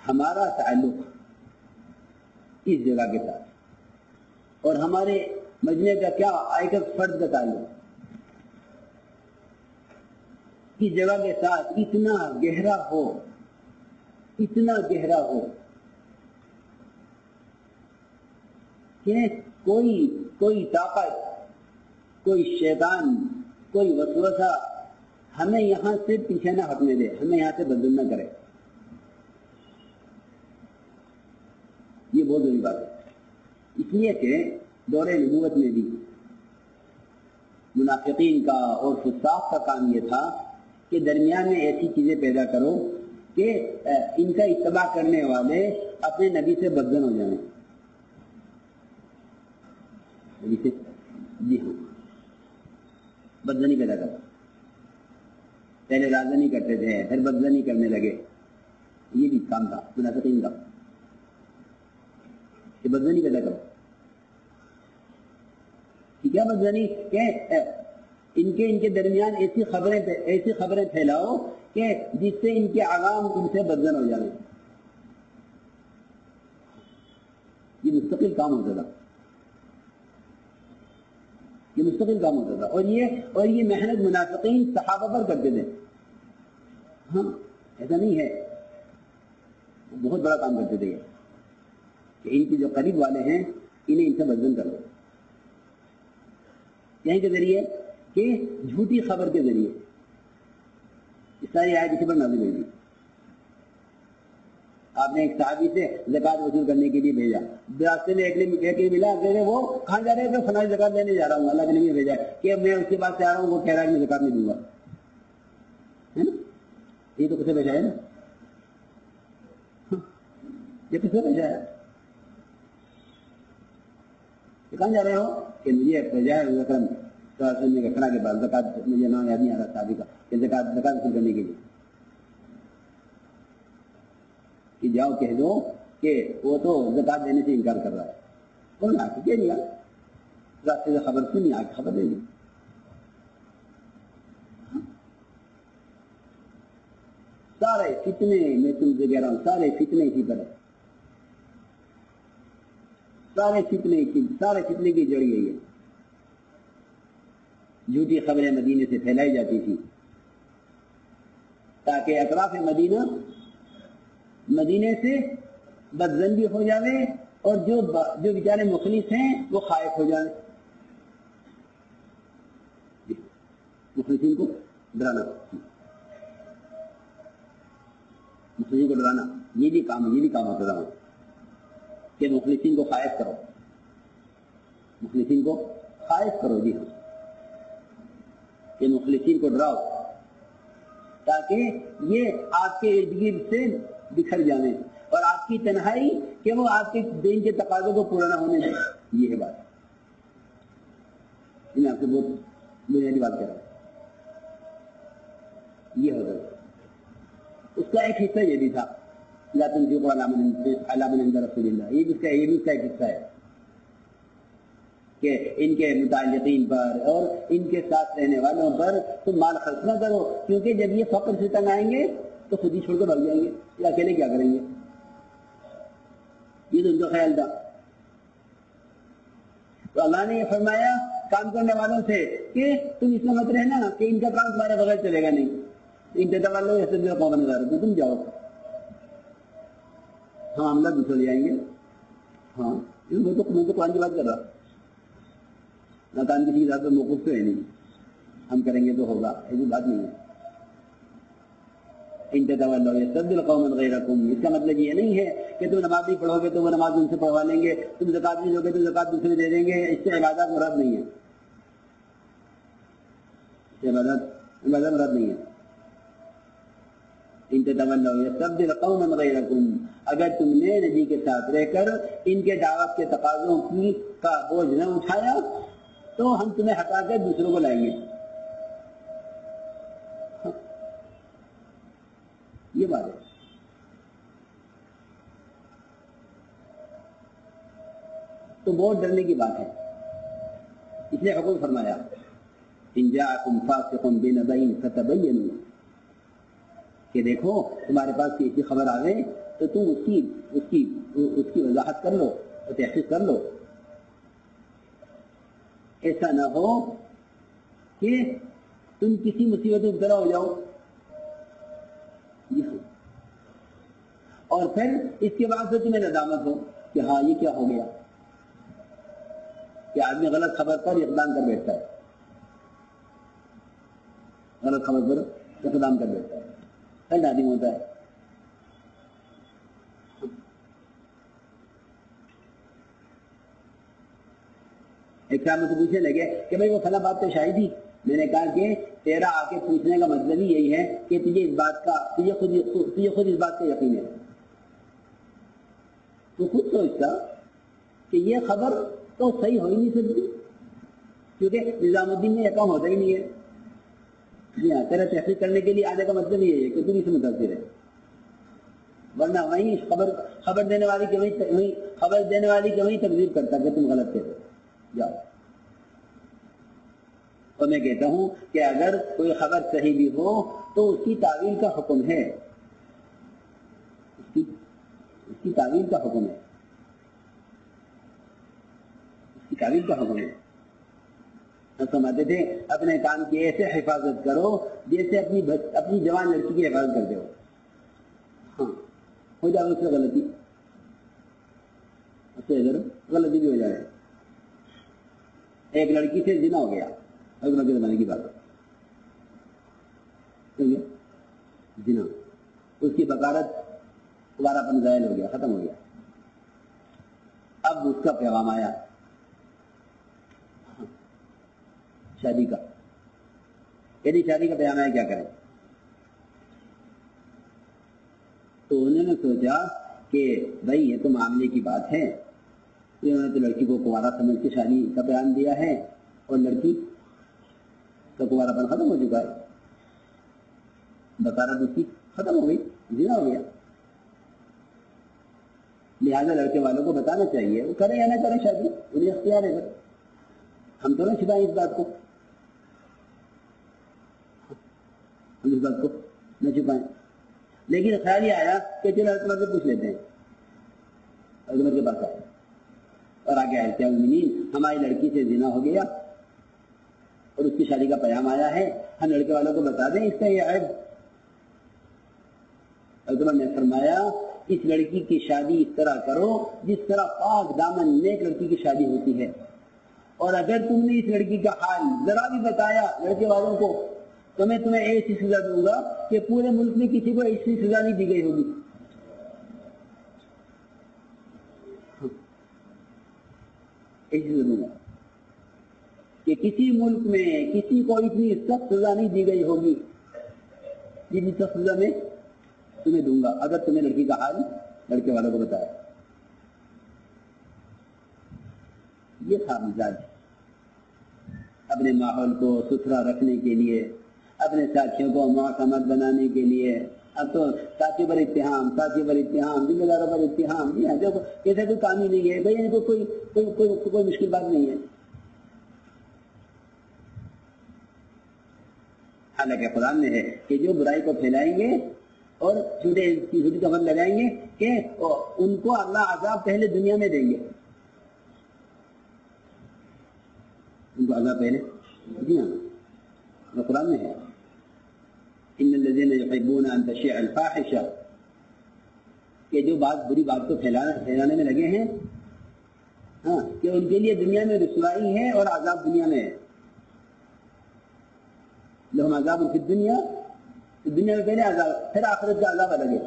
ہمارا تعلق اس جگہ کے ساتھ اور ہمارے مجمع کا کیا ایک فرد کا تعلق اس جگہ کے ساتھ اتنا گہرا ہو کہ کوئی طاقت، کوئی شیطان، کوئی وسوسہ ہمیں یہاں سے پیچھے نہ ہٹنے دے، ہمیں یہاں سے بدل نہ کرے. یہ بہت بڑی بات ہے. اس لیے کہ دور نبوت میں بھی منافقین کا اور فساق کا کام یہ تھا کہ درمیان میں ایسی چیزیں پیدا کرو کہ ان کا اتباع کرنے والے اپنے نبی سے بدزن ہو جائیں. جی ہاں، بدزنی پیدا کرو. پہلے رازنی کرتے تھے، پھر بدزنی کرنے لگے. یہ بھی کام تھا منافقین کا کہ بدزنی پیدا کرو. کیا بدزنی کہ ان کے درمیان ایسی خبریں پھیلاؤ کہ جس سے ان کے عوام ان سے بدزن ہو جائیں. یہ مستقل کام ہوتا تھا، اور یہ محنت منافقین صحابہ پر کرتے تھے. ہاں، ایسا نہیں ہے، بہت بڑا کام کرتے تھے کہ ان کے جو قریب والے ہیں انہیں ان سے بدزن کر دو. یہیں کے ذریعے کہ جھوٹی خبر کے ذریعے اس ساری آیت اسی پر نازل ہوئی تھی. آپ نے ایک صحابی سے زکوٰۃ وصول کرنے کے لیے بھیجا، راستے میں ایک نے ملا کہ وہ کہاں جا رہے ہیں؟ فلاں زکوٰۃ لینے جا رہا ہوں. اللہ نے بھیجا کہ میں اس کے پاس سے آ رہا ہوں، وہ کہہ رہا ہے کہ زکوٰۃ نہیں دوں گا. ہے نا؟ یہ تو کسے بھیجا ہے نا؟ یہ کسے بھیجا ہے؟ کہاں جا رہے ہو؟ کہ مجھے بھیجا ہے اکرم کے کھڑا کے بعد زکوٰۃ، مجھے نام یاد نہیں آ رہا صحابی کا، کہ زکوٰۃ وصول کرنے کے لیے کہ جاؤ کہہ دو کہ وہ تو زکوٰۃ دینے سے انکار کر رہا ہے. کون آ کے کہہ دیا، راستے سے خبر سنی، آ کے خبر دے دی. سارے فتنے، میں تم سے کہہ رہا ہوں، سارے فتنے اسی پر ہے. سارے فتنے کی جڑ یہی ہے. جھوٹی خبریں مدینے سے پھیلائی جاتی تھی تاکہ اطراف مدینے سے بدزن بھی ہو جاوے اور جو بیچارے مخلص ہیں وہ خائف ہو جائیں. مخلصین کو ڈرانا، یہ بھی کام ہوتا تھا کہ مخلصین کو خائف کرو. جی ہاں، کہ مخلصین کو ڈراؤ تاکہ یہ آپ کے ارد گرد سے بکھر جانے اور آپ کی تنہائی کہ وہ آپ کے دین کے تقاضوں کو پورا نہ ہونے دیں. یہ ہے بات. میں آپ سے بہت بنیادی بات کر رہا ہوں. یہ ہوتا ہے. اس کا ایک حصہ یہ بھی تھا لا تنفقوا علی من عند رسول اللہ. یہ بھی اس کا ایک حصہ ہے کہ ان کے متعلقین پر اور ان کے ساتھ رہنے والوں پر تم مال خرچ نہ کرو، کیونکہ جب یہ فقر سے تنگ آئیں گے تو خود ہی چھوڑ کر بھاگ جائیں گے. یہ اکیلے کیا کریں گے؟ یہ تو ان کا خیال تھا. تو اللہ نے یہ فرمایا کام کرنے والوں سے کہ تم اس میں مت رہنا کہ ان کا کام تمہارے بغیر چلے گا نہیں. ان کے والوں ایسے بھی قوم نظر تم جاؤ، ہم عملہ دوسرے لے آئیں گے. ہاں، میں تو قرآن کی بات کر رہا. ناکام کسی کی ذات پہ موقف تو ہے نہیں، ہم کریں گے تو ہوگا، ایسی بات نہیں ہے. ان تتولوا یستبدل قوما غیرکم. اس کا مطلب یہ نہیں ہے کہ تم نماز نہیں پڑھو گے تو وہ نماز ان سے پڑھوا لیں گے، تم زکوٰۃ نہیں دو گے تو زکوٰۃ دوسرے دے دیں گے. اس سے عبادت مراد نہیں ہے. عبادت مراد نہیں ہے. ان تتولوا یستبدل قوما غیرکم. اگر تم نے نبی کے ساتھ رہ کر ان کے دعوت کے تقاضوں کا بوجھ نہ اٹھایا تو ہم تمہیں ہٹا کر دوسروں کو لائیں گے. یہ بات ہے. تو بہت ڈرنے کی بات ہے. اس لیے حکم فرمایا ان جاءکم فاسق بنبأ فتبینوا کہ دیکھو تمہارے پاس ایسی خبر آ گئی تو تم اس کی وضاحت کر لو اور تحقیق کر لو. ایسا نہ ہو کہ تم کسی مصیبت میں مبتلا ہو جاؤ. اور پھر اس کے بعد سے تمہیں ندامت ہو کہ ہاں یہ کیا ہو گیا. کہ آدمی غلط خبر پر اقدام کر بیٹھتا ہے، غلط خبر پر اقدام کر بیٹھتا ہے، پھر نادم ہوتا ہے. ایک صاحب مجھ سے پوچھنے لگے کہ بھائی وہ فلاں بات تو شاہد تھی. میں نے کہا کہ تیرا آ کے پوچھنے کا مطلب ہی یہی ہے کہ تجھے خود اس بات کا یقین ہے. تو خود سوچتا کہ یہ خبر تو صحیح ہو ہی نہیں سکتی، کیونکہ نظام الدین میں یہ کام ہوتا ہی نہیں ہے. جی ہاں، تیرا تحقیق کرنے کے لیے آنے کا مطلب یہ ہے کہ تم اس سے متاثر ہے، ورنہ وہیں خبر دینے والی کی وہیں تکذیب کرتا کہ تم غلط کہتے. جاؤ. اور میں کہتا ہوں کہ اگر کوئی خبر صحیح بھی ہو تو اس کی تعویل کا حکم ہے، اس کی تعویل کا حکم ہے، اس کی تعویل کا حکم ہے. ہم سمجھتے تھے اپنے کام کی ایسے حفاظت کرو جیسے اپنی جوان لڑکی کی حفاظت کرتے ہو. ہاں، ہو جائے اس سے غلطی، اس سے غلطی بھی ہو جائے. ایک لڑکی سے زنا ہو گیا، حضرت کے زمانے کی بات ہے، زنا، اس کی بکارت دوبارہ پن ظاہر ہو گیا، ختم ہو گیا. اب اس کا پیغام آیا شادی کا. یعنی شادی کا پیغام آیا، کیا کریں؟ تو انہوں نے سوچا کہ بھائی یہ تو معاملے کی بات ہے. انہوں نے تو لڑکی کو کنوارا سمجھ کے شادی کا بیان دیا ہے، اور لڑکی کا کنوارا پن ختم ہو چکا ہے، بکارت اس کی ختم ہو گئی، زنا ہو گیا. لہٰذا لڑکے والوں کو بتانا چاہیے، وہ کریں یا نہ کریں شادی، انہیں اختیار ہے. ہم تو نہ چھپائیں اس بات کو، ہم اس بات کو نہ چھپائیں. لیکن خیال یہ آیا کہ چلو حکمت سے پوچھ لیتے ہیں. حکمت کے پاس آئے اور آگے آئے کیا ہماری لڑکی سے زنا ہو گیا اور اس کی شادی کا پیغام آیا ہے، ہم لڑکے والوں کو بتا دیں اس کا یہ عیب. حکمت نے فرمایا اس لڑکی کی شادی اس طرح کرو جس طرح پاک دامن نیک لڑکی کی شادی ہوتی ہے. اور اگر تم نے اس لڑکی کا حال ذرا بھی بتایا لڑکے والوں کو تو میں تمہیں ایسی سزا دوں گا کہ پورے ملک میں کسی کو ایسی سزا نہیں دی گئی ہوگی. ایسی سزا دوں گا کہ کسی ملک میں کسی کو اتنی سخت سزا نہیں دی گئی ہوگی جتنی سخت سزا میں تمہیں دوں گا اگر تمہیں لڑکی کا حال لڑکے والوں کو بتایا. یہ تھا مزاج اپنے ماحول کو ستھرا رکھنے کے لیے، اپنے ساتھیوں کو معتمد بنانے کے لیے. اب تو ساتھیوں پر اتہام، ذمہ داروں پر اتہام. جی ہاں، دیکھو ایسا کوئی کام ہی نہیں ہے بھائی، ان کو کوئی مشکل بات نہیں ہے. حالانکہ قرآن میں ہے کہ جو برائی کو پھیلائیں گے اور چھوٹی کمر لگائیں گے کہ ان کو اللہ عذاب پہلے دنیا میں دیں گے. ان کو عذاب پہلے، جی ہاں قرآن میں ہے ان الذين يحبون ان تشيع الفاحشة، کہ جو بری بات کو پھیلانے میں لگے ہیں، ہاں، کہ ان کے لیے دنیا میں رسوائی ہے اور عذاب دنیا میں ہے. لهم عذاب فی الدنیا، دنیا میں پہلے عذاب، پھر آخرت کا عذاب الگ ہے.